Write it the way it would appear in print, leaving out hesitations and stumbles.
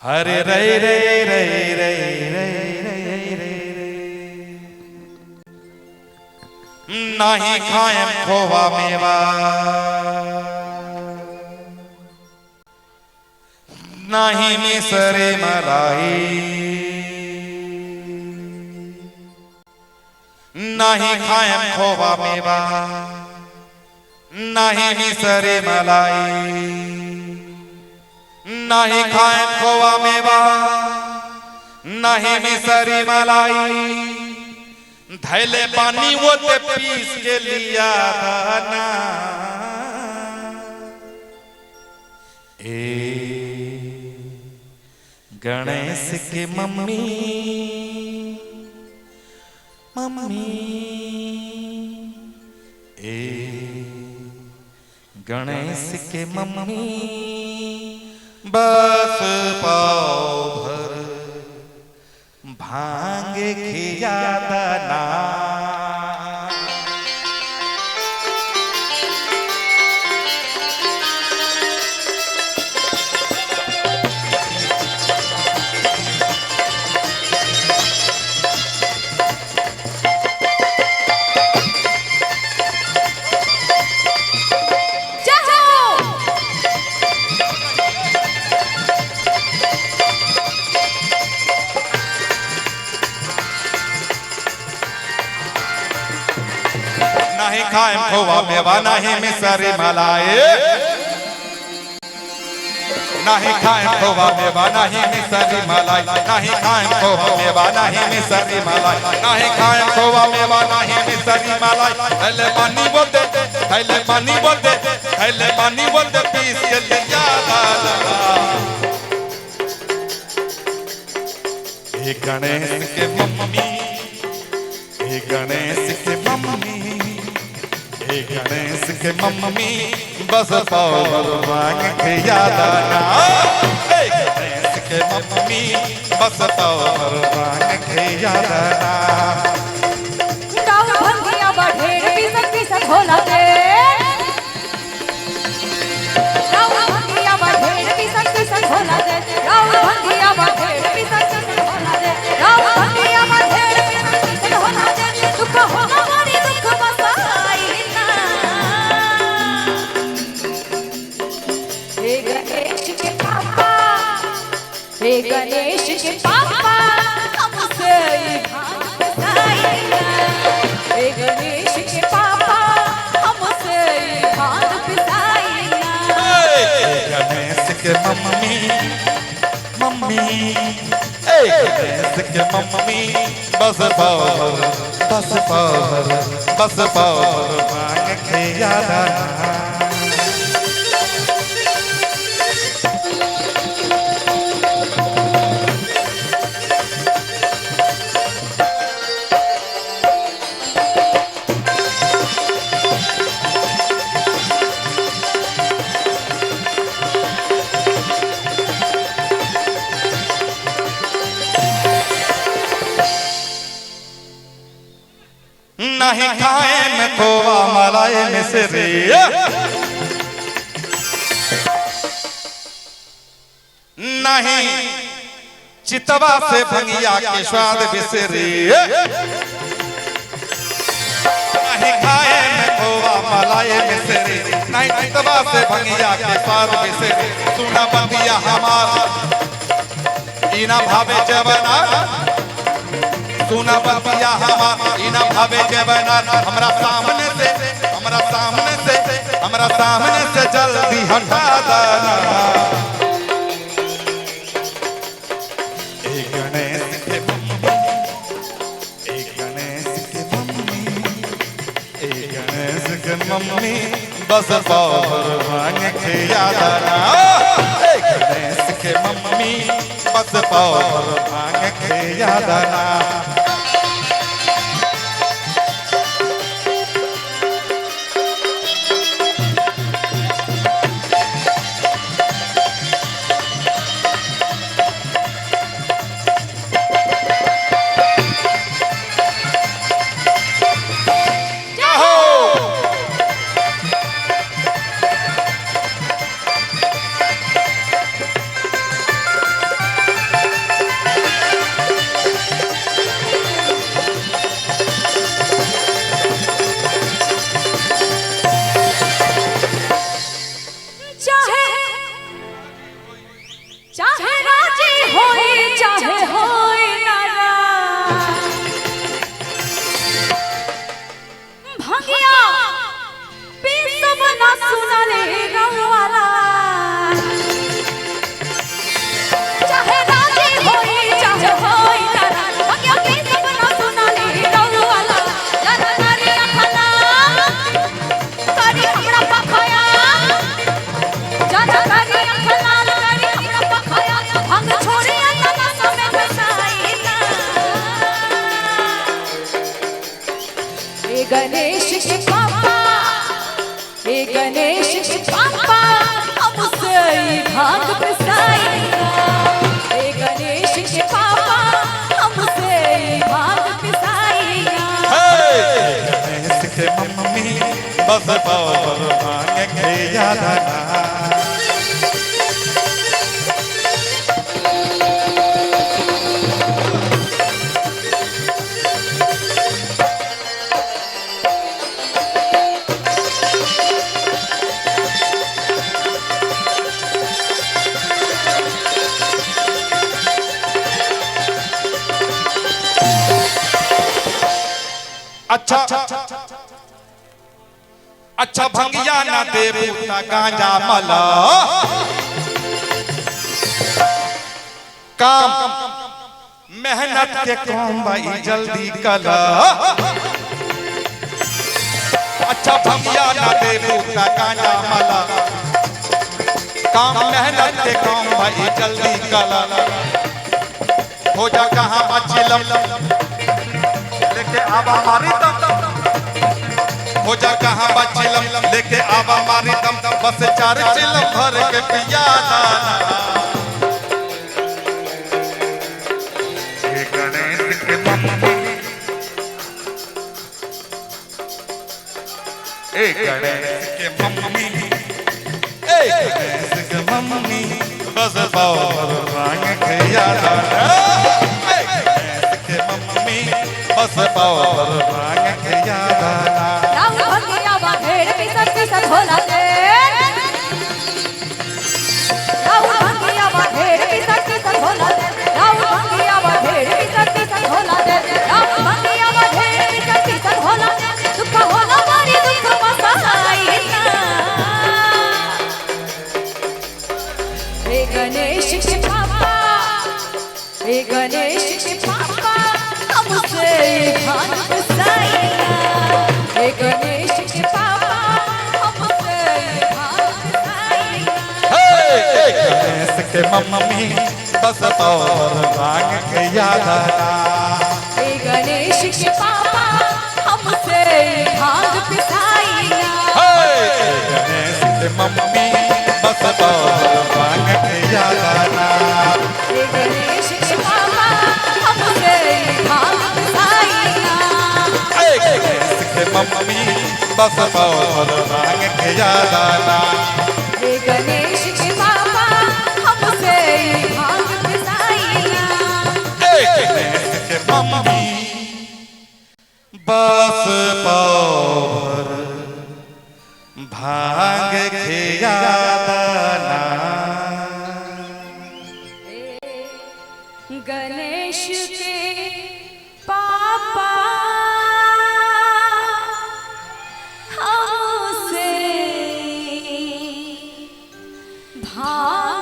हरे रे रे रे रे रे रे नहीं खाएं खोवा मेवा नहीं मिसरे मलाई नहीं खाएं खोवा मेवा नहीं मिसरे मलाई नहीं खाएं खोवा मेवा नहीं मिसरी मलाई धैले पानी वो ते पीस के लिया दाना ए गणेश के मम्मी मम्मी ए गणेश के मम्मी बस पाव भर भांग खिया दाना नहीं खाएं खोवा मेवा नहीं मिसरी मलाई नहीं खाएं खोवा मेवा नहीं मिसरी मलाई नहीं खाएं खोवा मेवा नहीं मिसरी मलाई नहीं खाएं खोवा मेवा नहीं मिसरी मलाई थैले पानी बोल दे थैले पानी बोल दे थैले पानी बोल दे पीस के लिया दाना ए गणेश के मम्मी ए गणेश के मम्मी गणेश के मम्मी बस पाव भांग खिया दाना गणेश के मम्मी बस पाव भांग खिया दाना गाँव भंगिया बढ़ेर पीसक होला दे गाँव भंगिया बढ़ेर पीसक होला दे गाँव भंगिया बढ़ेर पीसक होला दे गाँव भंगिया बढ़ेर पीसक होला दे दुख होला बड़ी दुख बसाई हे गणेश के पापा हमसे भांग पिसाइना हे गणेश के पापा हमसे भांग पिसाइना गणेश के मम्मी मम्मी गणेश के मम्मी बस पाव भांग खिया दाना नहीं खाए में खोवा मलाई मिसरी नहीं चितवा से भंगिया के स्वाद बिसरी नहीं खाए में खोवा मलाई मिसरी नहीं चितवा से भंगिया के स्वाद बिसरी सुना बंदिया हमारा इना भावे जवना सुना बतिया इना भावे के बना हमरा सामने से जल्दी हटा दाना ए गणेश के मम्मी ए गणेश के मम्मी ए गणेश के मम्मी बस पाव भांग खिया दाना ए गणेश के मम्मी बस पाव भांग खिया दाना बस पावर भांग खिया दाना। अच्छा अच्छा भंगिया ना दे बूटा गांजा मला काम मेहनत के काम भाई जल्दी कला। अच्छा भंगिया ना दे बूटा गांजा मला काम मेहनत के काम भाई जल्दी कला। हो जा कहाँ बचिलम लेके आवा मारी दम, हो जा कहाँ बचिलम लेके आवा मारी दम, बस 4 चिलम भर के पिया दाना। हे गणेश के मम्मी, हे गणेश के मम्मी, हे गणेश के मम्मी, बस पावर भांग खिया दाना। बस पावर भांग खिया दाना। राउर भंगिया बा भेड़ पिसत पिसत होला दे, राउर भंगिया बा भेड़ पिसत पिसत होला दे, राउर भंगिया बा भेड़ पिसत पिसत होला दे, राउर भंगिया बा भेड़ पिसत पिसत होला दे। दुख होला मारी दुख मसाई ना, हे गणेश के पापा, हे गणेश के पापा हमसे भांग पिसाइना। हे गणेश के पापा हमसे भांग पिसाइना। हे गणेश के मम्मी बस पावर भांग खिया दाना। हे गणेश के पापा हमसे भांग पिसाइना। हे गणेश के मम्मी बस पावर भांग खिया दाना। हे गणेश के पापा हमसे भांग पिसाइना। हे गणेश के मम्मी बस पावर भांग खिया दाना। हे गणेश के पापा हमसे भांग पिसाइना। हे गणेश के मम्मी बस पावर भांग खिया दाना। गणेश के पापा हमसे भांग